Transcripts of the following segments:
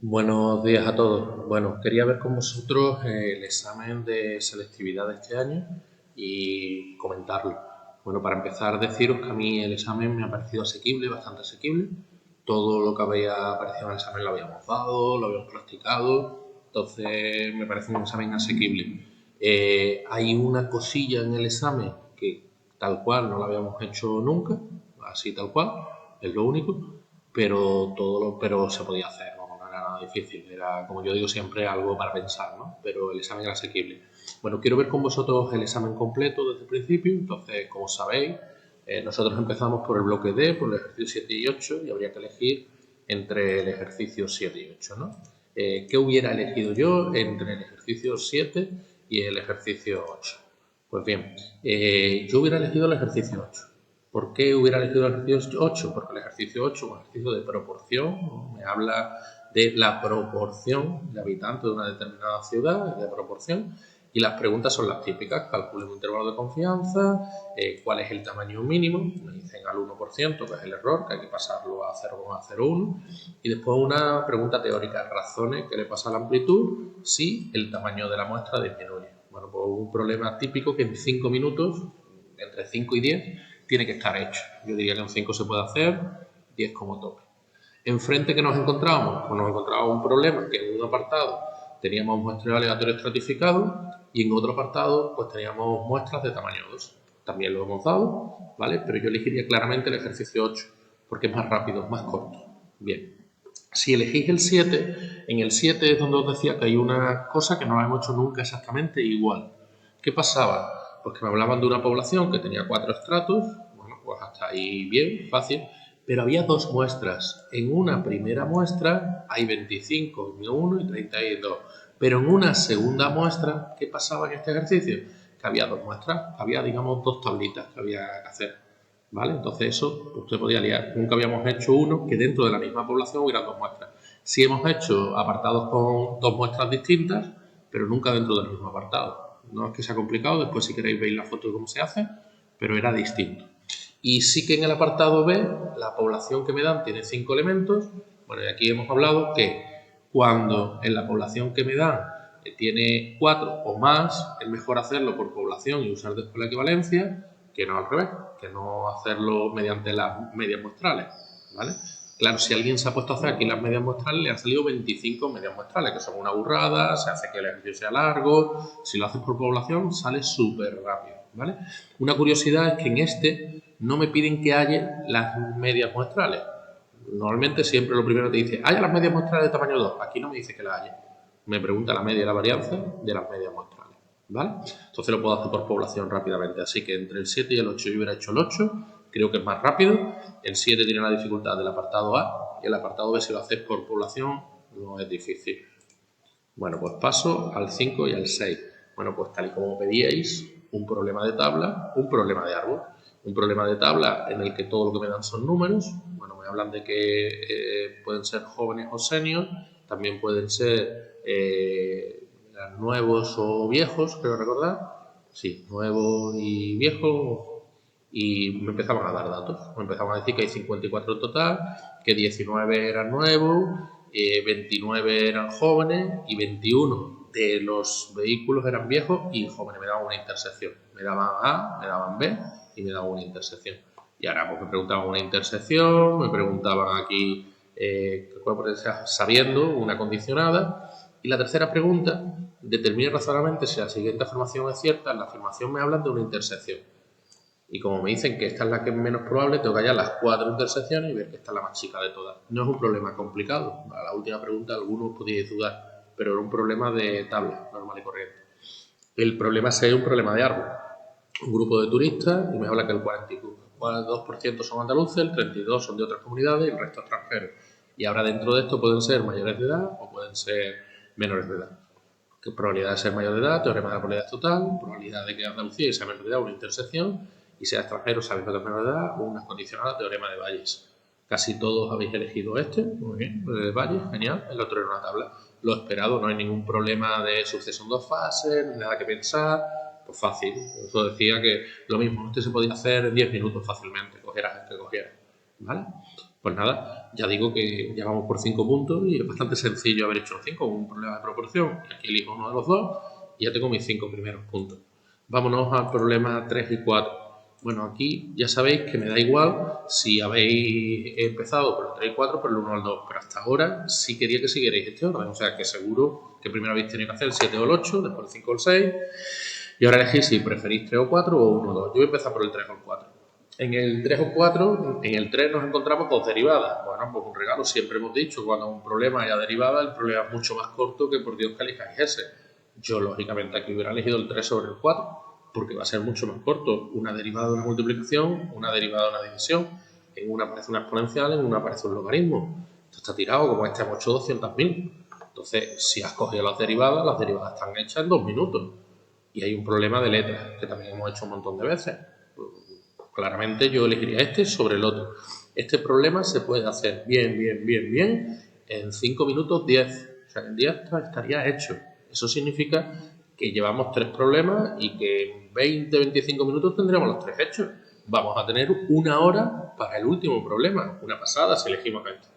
Buenos días a todos. Bueno, quería ver con vosotros el examen de selectividad de este año y comentarlo. Bueno, para empezar, deciros que a mí el examen me ha parecido asequible, bastante asequible. Todo lo que había aparecido en el examen lo habíamos dado, lo habíamos practicado, entonces me parece un examen asequible. Hay una cosilla en el examen que tal cual no la habíamos hecho nunca, así tal cual, es lo único, pero se podía hacer, no era nada difícil, era, como yo digo siempre, algo para pensar, ¿no? Pero el examen era asequible. Bueno, quiero ver con vosotros el examen completo desde el principio. Entonces, como sabéis, nosotros empezamos por el bloque D, por el ejercicio 7 y 8, y habría que elegir entre el ejercicio 7 y 8, ¿no? ¿Qué hubiera elegido yo entre el ejercicio 7 y el ejercicio 8? Pues bien, yo hubiera elegido el ejercicio 8. ¿Por qué hubiera elegido el ejercicio 8? Porque el ejercicio 8 es un ejercicio de proporción, ¿no? Me habla de la proporción de habitantes de una determinada ciudad, de proporción, y las preguntas son las típicas: calcule un intervalo de confianza, cuál es el tamaño mínimo, me dicen al 1%, que es el error, que hay que pasarlo a 0,01, y después una pregunta teórica: razone qué le pasa a la amplitud si el tamaño de la muestra disminuye. Bueno, pues un problema típico que en 5 minutos, entre 5 y 10, tiene que estar hecho. Yo diría que en 5 se puede hacer, 10 como tope. Enfrente, ¿que nos encontrábamos? Pues nos encontrábamos un problema que en un apartado teníamos muestreo aleatorio estratificado y en otro apartado pues teníamos muestras de tamaño 2. También lo hemos dado, ¿vale? Pero yo elegiría claramente el ejercicio 8 porque es más rápido, más corto. Bien. Si elegís el 7, en el 7 es donde os decía que hay una cosa que no la hemos hecho nunca exactamente igual. ¿Qué pasaba? Pues que me hablaban de una población que tenía 4 estratos. Bueno, pues hasta ahí bien, fácil. Pero había 2 muestras. En una primera muestra hay 25 en uno y 32. Pero en una segunda muestra, ¿qué pasaba en este ejercicio? Que había 2 muestras, había, digamos, 2 tablitas que había que hacer, ¿vale? Entonces eso usted podía liar. Nunca habíamos hecho uno que dentro de la misma población hubiera 2 muestras. Sí hemos hecho apartados con 2 muestras distintas, pero nunca dentro del mismo apartado. No es que sea complicado, después si queréis veis la foto de cómo se hace, pero era distinto. Y sí que en el apartado B, la población que me dan tiene 5 elementos. Bueno, y aquí hemos hablado que cuando en la población que me dan tiene 4 o más, es mejor hacerlo por población y usar después la equivalencia, que no al revés, que no hacerlo mediante las medias muestrales, ¿vale? Claro, si alguien se ha puesto a hacer aquí las medias muestrales, le han salido 25 medias muestrales, que son una burrada, se hace que el ejercicio sea largo. Si lo haces por población, sale súper rápido, ¿vale? Una curiosidad es que en este no me piden que haya las medias muestrales. Normalmente siempre lo primero te dice: haya las medias muestrales de tamaño 2. Aquí no me dice que las haya. Me pregunta la media y la varianza de las medias muestrales, ¿vale? Entonces lo puedo hacer por población rápidamente. Así que entre el 7 y el 8 yo hubiera hecho el 8. Creo que es más rápido. El 7 tiene la dificultad del apartado A y el apartado B, si lo haces por población, no es difícil. Bueno, pues paso al 5 y al 6. Bueno, pues tal y como pedíais, un problema de tabla, un problema de árbol. Un problema de tabla en el que todo lo que me dan son números. Bueno, me hablan de que pueden ser jóvenes o seniors, también pueden ser nuevos o viejos, creo recordar. Sí, nuevos y viejos. Y me empezaban a dar datos. Me empezaban a decir que hay 54 en total, que 19 eran nuevos, 29 eran jóvenes y 21 de los vehículos eran viejos y jóvenes. Me daban una intersección. Me daban A, me daban B y me daban una intersección. Y ahora pues me preguntaban una intersección, me preguntaban aquí sabiendo una condicionada. Y la tercera pregunta: determine razonablemente si la siguiente afirmación es cierta. En la afirmación me hablan de una intersección. Y como me dicen que esta es la que es menos probable, tengo que hallar las 4 intersecciones y ver que esta es la más chica de todas. No es un problema complicado. A la última pregunta algunos podíais dudar, pero era un problema de tabla normal y corriente. El problema es un problema de árbol. Un grupo de turistas y me habla que el 42% son andaluces, el 32% son de otras comunidades y el resto extranjeros. Y ahora dentro de esto pueden ser mayores de edad o pueden ser menores de edad. ¿Qué probabilidad de ser mayor de edad? Teorema de la probabilidad total, probabilidad de que Andalucía sea menor de edad, una intersección, y sea extranjero sabiendo que es menor de edad, o unas condicionadas, teorema de Bayes. Casi todos habéis elegido este, muy bien, el de Bayes, genial, el otro era una tabla. Lo esperado, no hay ningún problema de suceso en 2 fases, nada que pensar, pues fácil. Eso decía que lo mismo, este se podía hacer en 10 minutos fácilmente, cogieras el que cogieras, ¿vale? Pues nada, ya digo que ya vamos por 5 puntos y es bastante sencillo haber hecho los 5 con un problema de proporción. Y aquí elijo uno de los dos y ya tengo mis 5 primeros puntos. Vámonos al problema 3 y 4. Bueno, aquí ya sabéis que me da igual si habéis empezado por el 3 y 4, por el 1 al 2, pero hasta ahora sí quería que siguierais este orden, o sea que seguro que primero habéis tenido que hacer el 7 o el 8, después el 5 o el 6, y ahora elegís si preferís 3 o 4 o 1 o 2. Yo voy a empezar por el 3 o el 4. En el 3 o 4, en el 3 nos encontramos dos derivadas. Bueno, pues un regalo, siempre hemos dicho, cuando un problema haya derivada, el problema es mucho más corto que por Dios que elijáis ese. Yo, lógicamente, aquí hubiera elegido el 3 sobre el 4, porque va a ser mucho más corto. Una derivada de una multiplicación, una derivada de una división. En una aparece una exponencial, en una aparece un logaritmo. Esto está tirado, como este hemos hecho 200.000. Entonces, si has cogido las derivadas están hechas en 2 minutos. Y hay un problema de letras, que también hemos hecho un montón de veces. Claramente yo elegiría este sobre el otro. Este problema se puede hacer bien en 5 minutos 10. O sea, en 10 estaría hecho. Eso significa que llevamos 3 problemas y que en 20-25 minutos tendríamos los 3 hechos. Vamos a tener 1 hora para el último problema. Una pasada si elegimos este.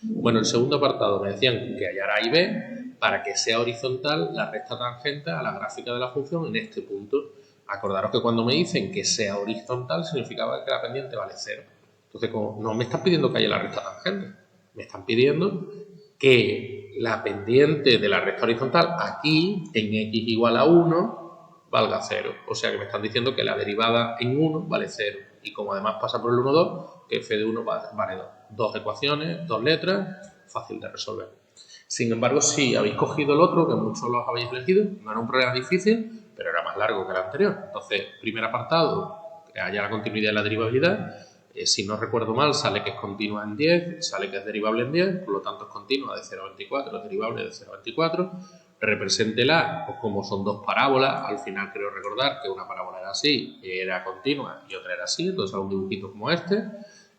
Bueno, el segundo apartado me decían que hallara A y B para que sea horizontal la recta tangente a la gráfica de la función en este punto. Acordaros que cuando me dicen que sea horizontal significaba que la pendiente vale 0. Entonces, como no me están pidiendo que haya la recta tangente, me están pidiendo que la pendiente de la recta horizontal aquí, en x igual a 1, valga 0. O sea que me están diciendo que la derivada en 1 vale 0. Y como además pasa por el 1, 2, que f de 1 vale 2. Dos ecuaciones, dos letras, fácil de resolver. Sin embargo, si habéis cogido el otro, que muchos los habéis elegido, no era un problema difícil, pero era más largo que el anterior. Entonces, primer apartado, que haya la continuidad y la derivabilidad. Si no recuerdo mal, sale que es continua en 10, sale que es derivable en 10, por lo tanto es continua de 0 a 24, es derivable de 0 a 24. Represéntela, pues como son dos parábolas, al final creo recordar que una parábola era así, era continua, y otra era así, entonces hago un dibujito como este.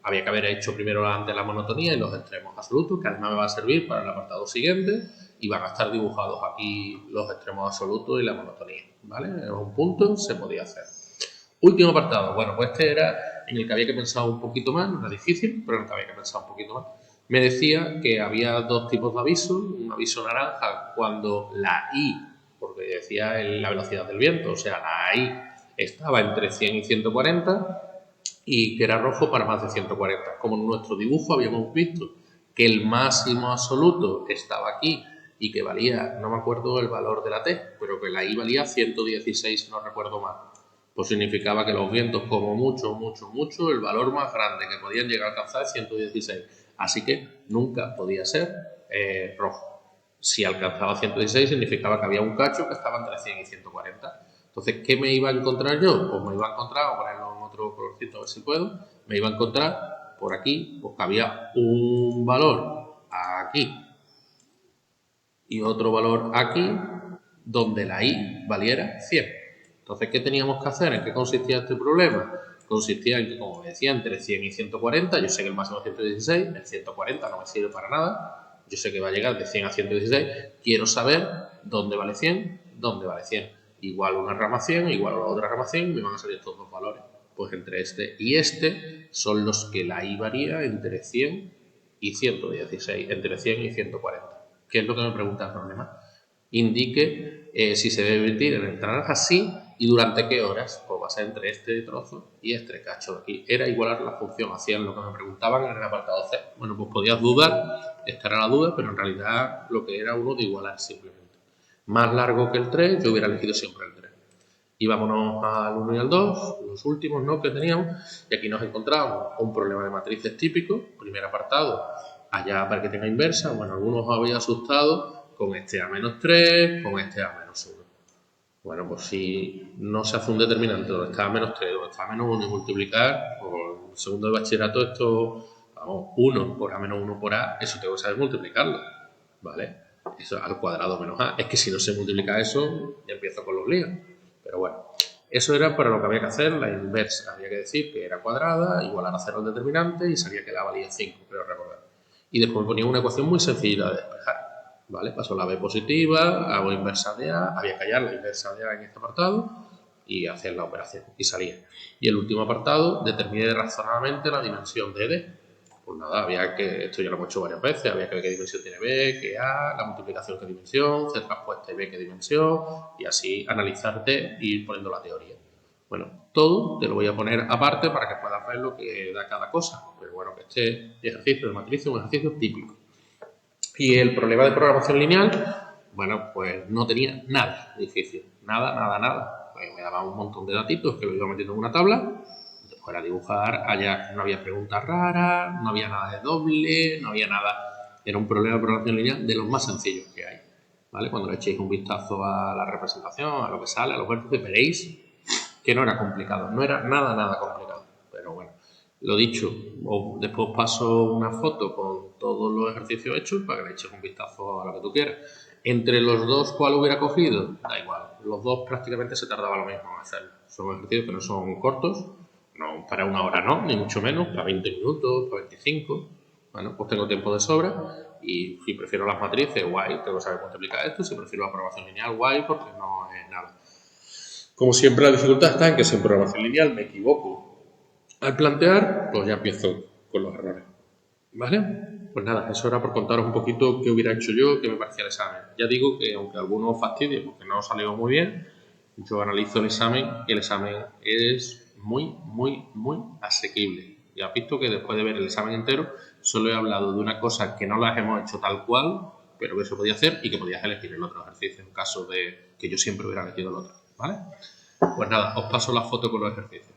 Había que haber hecho primero antes la monotonía y los extremos absolutos, que además me va a servir para el apartado siguiente, y van a estar dibujados aquí los extremos absolutos y la monotonía, ¿vale? Es un punto, se podía hacer. Último apartado, bueno, pues este era en el que había que pensar un poquito más, no era difícil, pero en el que había que pensar un poquito más. Me decía que había dos tipos de avisos, un aviso naranja cuando la I, porque decía la velocidad del viento, o sea, la I estaba entre 100 y 140, y que era rojo para más de 140. Como en nuestro dibujo habíamos visto que el máximo absoluto estaba aquí y que valía, no me acuerdo el valor de la T, pero que la I valía 116, si no recuerdo mal. Pues significaba que los vientos, como mucho, el valor más grande que podían llegar a alcanzar es 116. Así que nunca podía ser rojo. Si alcanzaba 116 significaba que había un cacho que estaba entre 100 y 140. Entonces, ¿qué me iba a encontrar yo? Pues me iba a encontrar, voy a ponerlo en otro colorcito a ver si puedo, me iba a encontrar por aquí, pues que había un valor aquí y otro valor aquí, donde la I valiera 100. Entonces, ¿qué teníamos que hacer? ¿En qué consistía este problema? Consistía en que, como decía, entre 100 y 140, yo sé que el máximo es 116, el 140 no me sirve para nada, yo sé que va a llegar de 100 a 116, quiero saber dónde vale 100, dónde vale 100. Igual una rama 100, igual a la otra rama 100, me van a salir estos dos valores. Pues entre este y este son los que la I varía entre 100 y 116, entre 100 y 140. ¿Qué es lo que me pregunta el problema? Indique si se debe vertir en el naranja sí y durante qué horas. Pues va a ser entre este trozo y este cacho de aquí. Era igualar la función, hacían lo que me preguntaban en el apartado C. Bueno, pues podías dudar, esta era la duda, pero en realidad lo que era uno de igualar simplemente. Más largo que el 3, yo hubiera elegido siempre el 3. Y vámonos al 1 y al 2, los últimos ¿no? que teníamos, y aquí nos encontramos un problema de matrices típico, primer apartado, allá para que tenga inversa, bueno, algunos os habéis asustado con este A-3, con este A-1. Bueno, pues si no se hace un determinante donde está A-3, donde está A-1 y multiplicar, por el segundo de bachillerato esto, vamos, 1 por A-1 por A, eso tengo que saber multiplicarlo, ¿vale? Eso al cuadrado menos A. Es que si no se multiplica eso, ya empiezo con los líos. Pero bueno, eso era para lo que había que hacer, la inversa. Había que decir que era cuadrada, igualar a 0 el determinante y salía que la valía 5, creo recordar. Y después ponía una ecuación muy sencilla de despejar. ¿Vale? Paso la B positiva, hago inversa de A, había que hallar la inversa de A en este apartado y hacer la operación. Y salía. Y el último apartado, determine razonablemente la dimensión de D. Pues nada, esto ya lo hemos hecho varias veces, había que ver qué dimensión tiene B, qué A, la multiplicación qué dimensión, C transpuesta y B qué dimensión, y así analizarte y ir poniendo la teoría. Bueno, todo te lo voy a poner aparte para que puedas ver lo que da cada cosa. Pero bueno, que este ejercicio de matriz es un ejercicio típico. Y el problema de programación lineal, bueno, pues no tenía nada difícil. Nada. Pues me daban un montón de datitos que lo iba metiendo en una tabla. Después era dibujar, allá no había preguntas raras, no había nada de doble, no había nada. Era un problema de programación lineal de los más sencillos que hay. ¿Vale? Cuando le echéis un vistazo a la representación, a lo que sale, a los vértices, veréis que no era complicado. No era nada complicado. Pero bueno, lo dicho, después paso una foto con todos los ejercicios hechos para que le eches un vistazo a lo que tú quieras. Entre los dos, ¿cuál hubiera cogido? Da igual. Los dos prácticamente se tardaba lo mismo en hacerlo. Son ejercicios que no son cortos, no para una hora no, ni mucho menos, para 20 minutos, para 25. Bueno, pues tengo tiempo de sobra y si prefiero las matrices, guay, tengo que saber multiplicar esto. Si prefiero la programación lineal, guay, porque no es nada. Como siempre, la dificultad está en que si en programación lineal me equivoco al plantear, pues ya empiezo con los errores. ¿Vale? Pues nada, eso era por contaros un poquito qué hubiera hecho yo, qué me parecía el examen. Ya digo que aunque algunos fastidie porque no salió muy bien, yo analizo el examen y el examen es muy asequible. Ya has visto que después de ver el examen entero, solo he hablado de una cosa que no las hemos hecho tal cual, pero que se podía hacer y que podías elegir el otro ejercicio en caso de que yo siempre hubiera elegido el otro. ¿Vale? Pues nada, os paso la foto con los ejercicios.